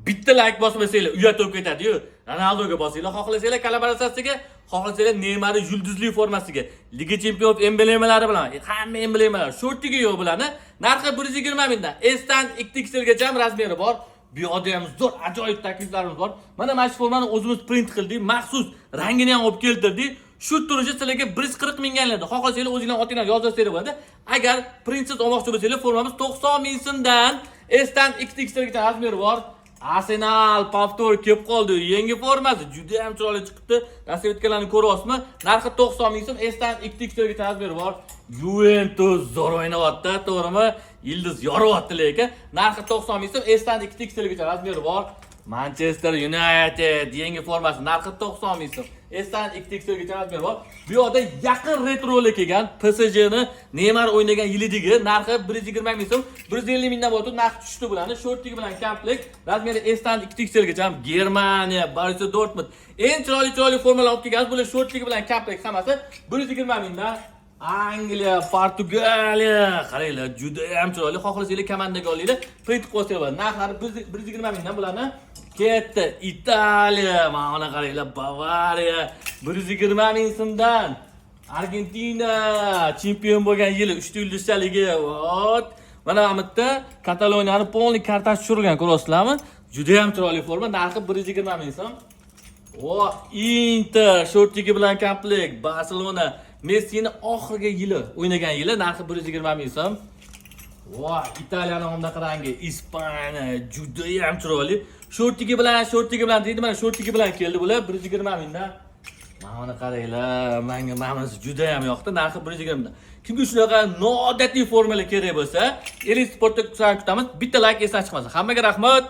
bitta like bosmasanglar uyat bo'lib ketadi-yu. Ronaldoga bosinglar, xohlasanglar kolaboratsiyasiga, xohlasanglar Neymar yulduzli formasiga, Liga Chempionlar emblemalari bilan, hamma emblemalar shortiga yo'q bularni. Narxi 120 mingdan. S dan 2XL gacha razmeri bor. Bu yoqda ham zo'r ajoyib takliflarimiz bor. Mana mana shu formani o'zimiz print qildik, maxsus rangini ham olib keltirdik. Shu turishi sizlarga 140 minggalarda. Xohlasanglar o'zingizlar otinglar yozasizlar bo'ladi. Agar printsiz olmoqchi bo'lsangiz, formamiz 90 ming so'mdan S dan 2XL gacha razmeri bor. Arsenal повтор kelib qoldi. Yangi formasi juda ham chiroyli chiqibdi. Rasvetkalarni ko'ryapsizmi? Narxi 90 ming so'm, S dan 2XL gacha razmeri bor. Juventus zo'r o'ynayapti, to'g'rimi? Yildiz yoryapti lekin. Narxi 90 ming so'm, S dan 2XL gacha razmeri bor. Manchester United yangi formasi narxi 90 ming so'm. S dan 2XL gacha razmeri bor. Bu yoqda yaqin retroga kelgan PSJni Neymar o'ynagan yilidagi narxi 120 ming so'm, 150 mingdan bo'ldi, narxi tushdi bularni. Shortigi bilan komplekt, razmeri S dan 2XL gacha, Germaniya, Borussia Dortmund. Eng chiroyli formalar olib kelganmiz. Bular shortigi bilan komplekt hammasi 120 mingdan. Angliya, Portugaliya, qaranglar, juda ham chiroyli. Xohlasanglar komandaga olinglar, print qo'yinglar. Narxlari 120 mingdan bularni. Ketdi Italiya, mana qaranglar, Bavariya 120 ming so'mdan. Argentina chempion bo'lgan yili 3 yulduzchaligi. Vot. Mana bu yerda Kataloniyani polni kartaj tushirgan, ko'rasizlarmi? Juda ham chiroyli forma, narxi 120 ming so'm. O, Inter shortigi bilan komplekt, Barcelona Messi'ni oxirgi yili o'ynagan yili narxi 120 ming so'm. Voy, Italiyaning omdaqa rangi, Ispaniya juda ham chiroyli. Shortigi bilan deydi, mana shortigi bilan keldi bular 120 mingdan. Mana qaranglar, menga mamasi juda ham yoqdi, narxi 120 mingdan. Kimga shunaqa noodatiy formalar kerak bo'lsa, Elite Sportda kutamiz. Bitta like esdan chiqmasin. Hammaga rahmat.